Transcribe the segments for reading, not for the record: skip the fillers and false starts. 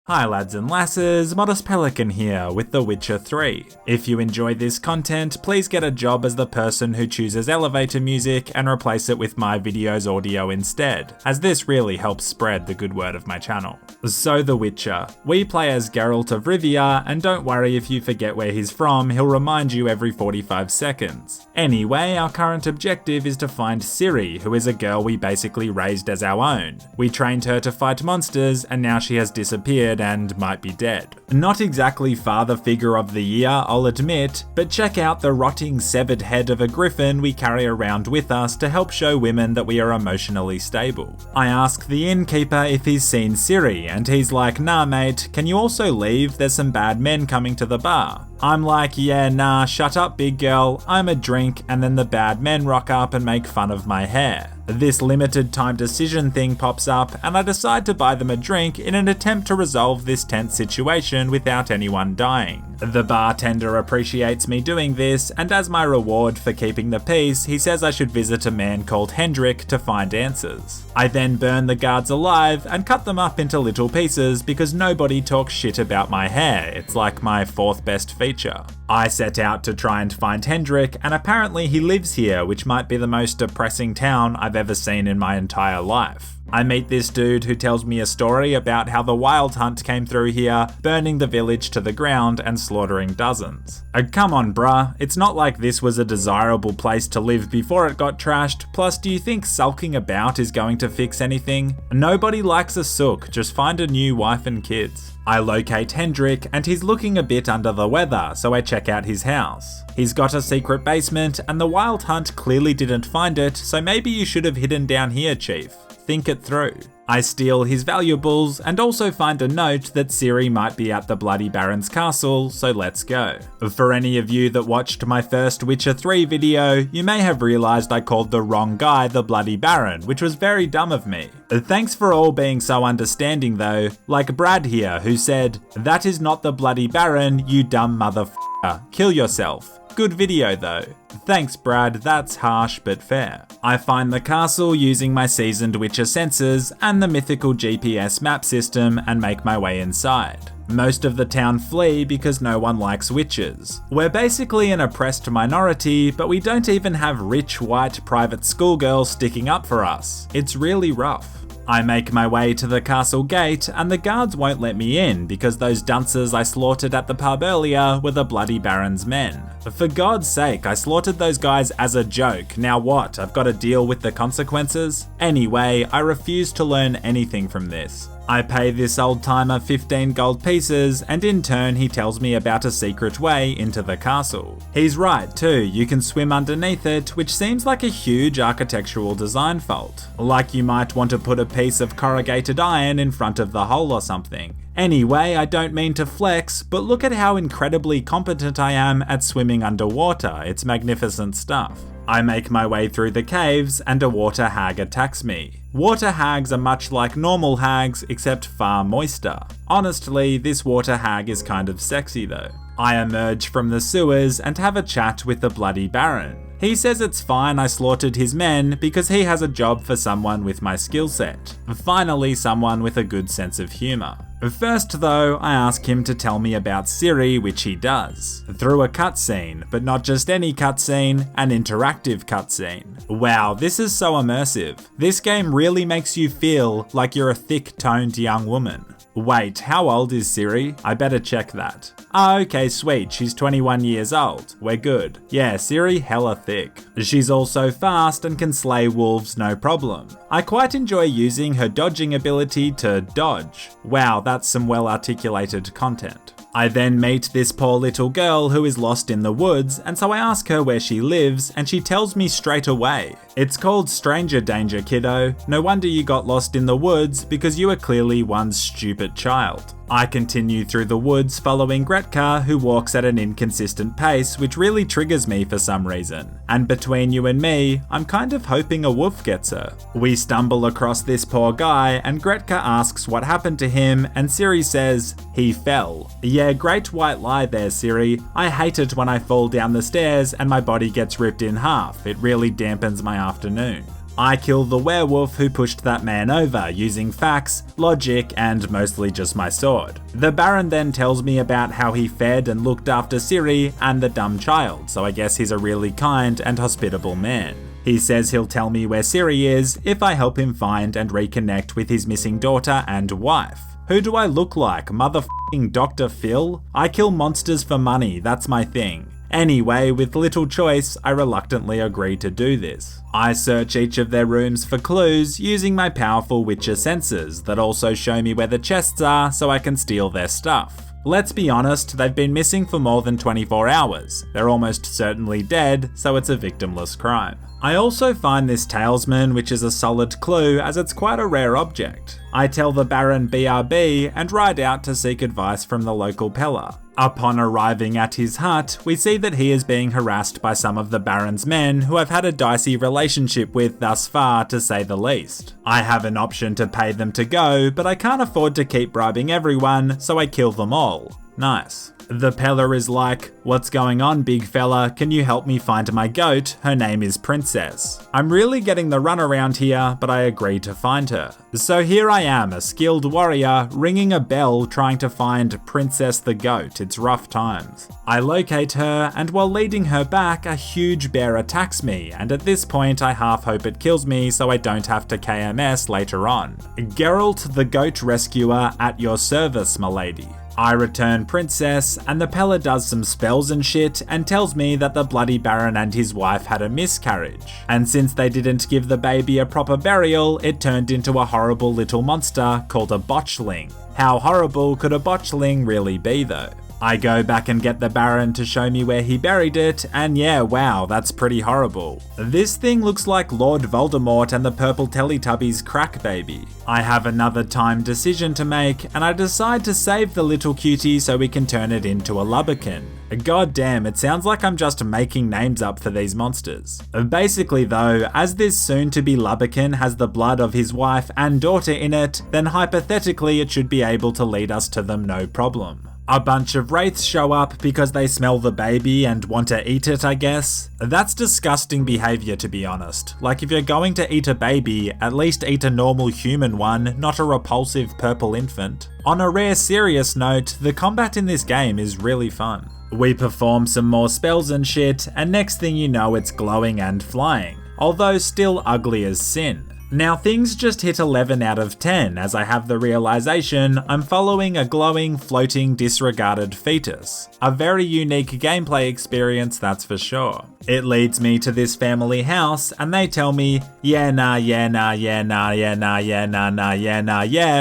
Hi lads and lasses, Modest Pelican here with The Witcher 3. If you enjoy this content, please get a job as the person who chooses elevator music and replace it with my video's audio instead, as this really helps spread the good word of my channel. So The Witcher. We play as Geralt of Rivia, and don't worry if you forget where he's from, he'll remind you every 45 seconds. Anyway, our current objective is to find Ciri, who is a girl we basically raised as our own. We trained her to fight monsters, and now she has disappeared and might be dead. Not exactly father figure of the year, I'll admit, but check out the rotting severed head of a griffin we carry around with us to help show women that we are emotionally stable. I ask the innkeeper if he's seen Ciri, and he's like, nah mate, can you also leave? There's some bad men coming to the bar. I'm like, yeah, nah, shut up big girl, I'm a drink, and then the bad men rock up and make fun of my hair. This limited time decision thing pops up, and I decide to buy them a drink in an attempt to resolve this tense situation without anyone dying. The bartender appreciates me doing this, and as my reward for keeping the peace, he says I should visit a man called Hendrik to find answers. I then burn the guards alive and cut them up into little pieces because nobody talks shit about my hair, it's like my fourth best feature. I set out to try and find Hendrik, and apparently he lives here, which might be the most depressing town I've ever seen in my entire life. I meet this dude who tells me a story about how the wild hunt came through here, burning the village to the ground and slaughtering dozens. Come on bruh, it's not like this was a desirable place to live before it got trashed, plus do you think sulking about is going to fix anything? Nobody likes a sook, just find a new wife and kids. I locate Hendrik, and he's looking a bit under the weather, so I check out his house. He's got a secret basement, and the wild hunt clearly didn't find it, so maybe you should have hidden down here, chief. Think it through. I steal his valuables and also find a note that Ciri might be at the Bloody Baron's castle, so let's go. For any of you that watched my first Witcher 3 video, you may have realised I called the wrong guy the Bloody Baron, which was very dumb of me. Thanks for all being so understanding though, like Brad here who said, "That is not the Bloody Baron, you dumb motherfucker, kill yourself." Good video though. Thanks Brad, that's harsh but fair. I find the castle using my seasoned Witcher senses and the mythical GPS map system and make my way inside. Most of the town flee because no one likes witches. We're basically an oppressed minority, but we don't even have rich white private schoolgirls sticking up for us. It's really rough. I make my way to the castle gate and the guards won't let me in because those dunces I slaughtered at the pub earlier were the Bloody Baron's men. For God's sake, I slaughtered those guys as a joke. Now what, I've got to deal with the consequences? Anyway, I refuse to learn anything from this. I pay this old timer 15 gold pieces, and in turn he tells me about a secret way into the castle. He's right too, you can swim underneath it, which seems like a huge architectural design fault. Like you might want to put a piece of corrugated iron in front of the hole or something. Anyway, I don't mean to flex, but look at how incredibly competent I am at swimming underwater, it's magnificent stuff. I make my way through the caves and a water hag attacks me. Water hags are much like normal hags, except far moister. Honestly, this water hag is kind of sexy though. I emerge from the sewers and have a chat with the Bloody Baron. He says it's fine I slaughtered his men because he has a job for someone with my skill set. Finally, someone with a good sense of humour. First though, I ask him to tell me about Ciri, which he does. Through a cutscene, but not just any cutscene, an interactive cutscene. Wow, this is so immersive. This game really makes you feel like you're a thick-toned young woman. Wait, how old is Ciri? I better check that. Okay, sweet, she's 21 years old. We're good. Yeah, Ciri hella thick. She's also fast and can slay wolves no problem. I quite enjoy using her dodging ability to dodge. Wow, that's some well-articulated content. I then meet this poor little girl who is lost in the woods, and so I ask her where she lives, and she tells me straight away. It's called stranger danger, kiddo. No wonder you got lost in the woods, because you are clearly one stupid child. I continue through the woods following Gretka, who walks at an inconsistent pace, which really triggers me for some reason. And between you and me, I'm kind of hoping a wolf gets her. We stumble across this poor guy, and Gretka asks what happened to him, and Ciri says, he fell. Yeah, great white lie there, Ciri. I hate it when I fall down the stairs and my body gets ripped in half. It really dampens my afternoon. I kill the werewolf who pushed that man over using facts, logic, and mostly just my sword. The Baron then tells me about how he fed and looked after Ciri and the dumb child, so I guess he's a really kind and hospitable man. He says he'll tell me where Ciri is if I help him find and reconnect with his missing daughter and wife. Who do I look like, motherfucking Dr. Phil? I kill monsters for money, that's my thing. Anyway, with little choice, I reluctantly agree to do this. I search each of their rooms for clues using my powerful Witcher senses that also show me where the chests are so I can steal their stuff. Let's be honest, they've been missing for more than 24 hours. They're almost certainly dead, so it's a victimless crime. I also find this talisman, which is a solid clue as it's quite a rare object. I tell the Baron BRB and ride out to seek advice from the local Pella. Upon arriving at his hut, we see that he is being harassed by some of the Baron's men who I've had a dicey relationship with thus far, to say the least. I have an option to pay them to go, but I can't afford to keep bribing everyone, so I kill them all. Nice. The Pella is like, "What's going on, big fella? Can you help me find my goat? Her name is Princess." I'm really getting the runaround here, but I agree to find her. So here I am, a skilled warrior, ringing a bell trying to find Princess the goat. It's rough times. I locate her, and while leading her back, a huge bear attacks me, and at this point I half hope it kills me so I don't have to KMS later on. Geralt the goat rescuer at your service, my lady. I return Princess, and the Pella does some spells and shit and tells me that the bloody Baron and his wife had a miscarriage. And since they didn't give the baby a proper burial, it turned into a horrible little monster called a botchling. How horrible could a botchling really be though? I go back and get the Baron to show me where he buried it, and yeah, wow, that's pretty horrible. This thing looks like Lord Voldemort and the purple Teletubbies crack baby. I have another time decision to make, and I decide to save the little cutie so we can turn it into a Lubberkin. God damn, it sounds like I'm just making names up for these monsters. Basically though, as this soon-to-be Lubberkin has the blood of his wife and daughter in it, then hypothetically it should be able to lead us to them no problem. A bunch of wraiths show up because they smell the baby and want to eat it, I guess. That's disgusting behavior, to be honest. Like, if you're going to eat a baby, at least eat a normal human one, not a repulsive purple infant. On a rare serious note, the combat in this game is really fun. We perform some more spells and shit, and next thing you know it's glowing and flying, although still ugly as sin. Now things just hit 11 out of 10 as I have the realization I'm following a glowing, floating, disregarded fetus. A very unique gameplay experience, that's for sure. It leads me to this family house and they tell me, yeah,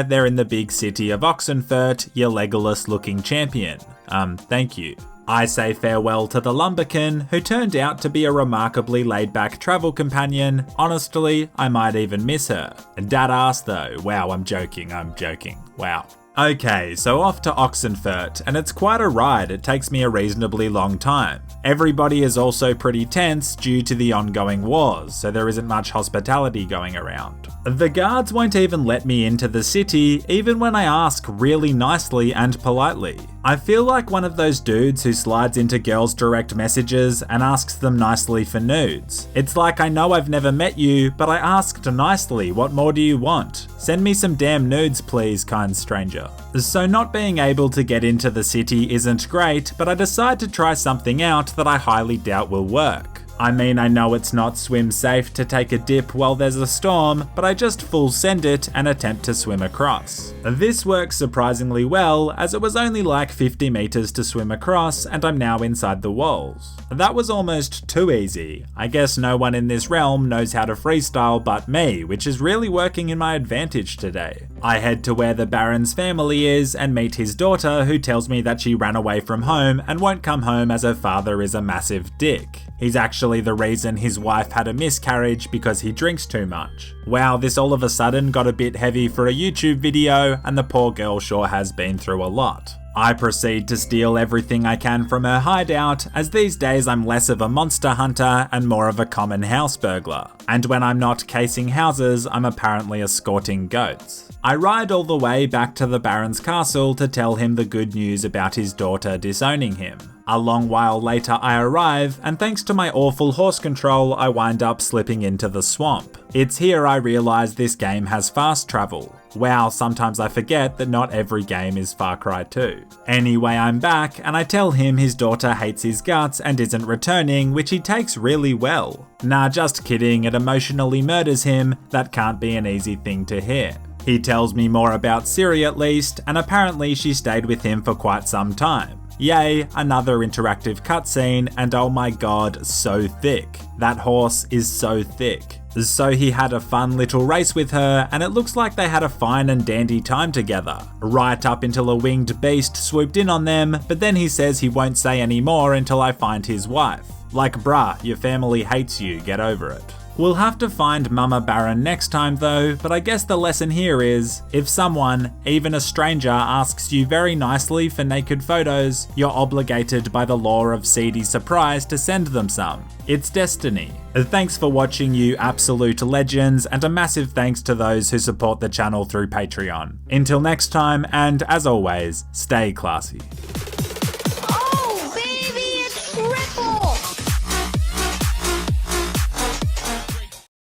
they're in the big city of Oxenfurt, you Legolas looking champion. Thank you. I say farewell to the Lumberkin, who turned out to be a remarkably laid-back travel companion. Honestly, I might even miss her. Dad ass though. Wow, I'm joking. Wow. Okay, so off to Oxenfurt, and it's quite a ride. It takes me a reasonably long time. Everybody is also pretty tense due to the ongoing wars, so there isn't much hospitality going around. The guards won't even let me into the city, even when I ask really nicely and politely. I feel like one of those dudes who slides into girls' direct messages and asks them nicely for nudes. It's like, I know I've never met you, but I asked nicely, what more do you want? Send me some damn nudes please, kind stranger. So not being able to get into the city isn't great, but I decide to try something out that I highly doubt will work. I mean, I know it's not swim safe to take a dip while there's a storm, but I just full send it and attempt to swim across. This works surprisingly well, as it was only like 50 meters to swim across and I'm now inside the walls. That was almost too easy. I guess no one in this realm knows how to freestyle but me, which is really working in my advantage today. I head to where the Baron's family is and meet his daughter, who tells me that she ran away from home and won't come home as her father is a massive dick. He's actually the reason his wife had a miscarriage because he drinks too much. Wow, this all of a sudden got a bit heavy for a YouTube video, and the poor girl sure has been through a lot. I proceed to steal everything I can from her hideout, as these days I'm less of a monster hunter and more of a common house burglar. And when I'm not casing houses, I'm apparently escorting goats. I ride all the way back to the Baron's castle to tell him the good news about his daughter disowning him. A long while later I arrive, and thanks to my awful horse control, I wind up slipping into the swamp. It's here I realise this game has fast travel. Wow, sometimes I forget that not every game is Far Cry 2. Anyway, I'm back, and I tell him his daughter hates his guts and isn't returning, which he takes really well. Nah, just kidding, it emotionally murders him. That can't be an easy thing to hear. He tells me more about Ciri at least, and apparently she stayed with him for quite some time. Yay, another interactive cutscene, and oh my god, so thick. That horse is so thick. So he had a fun little race with her, and it looks like they had a fine and dandy time together. Right up until a winged beast swooped in on them, but then he says he won't say any more until I find his wife. Like bruh, your family hates you, get over it. We'll have to find Mama Baron next time though, but I guess the lesson here is, if someone, even a stranger, asks you very nicely for naked photos, you're obligated by the law of seedy surprise to send them some. It's destiny. Thanks for watching, you absolute legends, and a massive thanks to those who support the channel through Patreon. Until next time, and as always, stay classy.